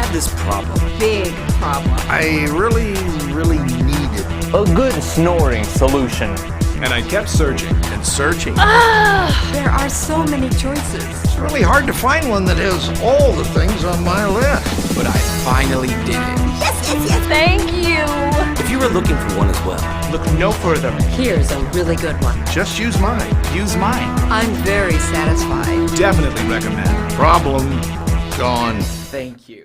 have this problem. Big problem. I really needed a good snoring solution. And I kept searching and searching. There are so many choices. It's really hard to find one that has all the things on my list. But I finally did it. Yes. Thank you. If you were looking for one as well, Look no further. Here's a really good one. Just use mine. Use mine. I'm very satisfied. Definitely recommend. Problem gone. thank you.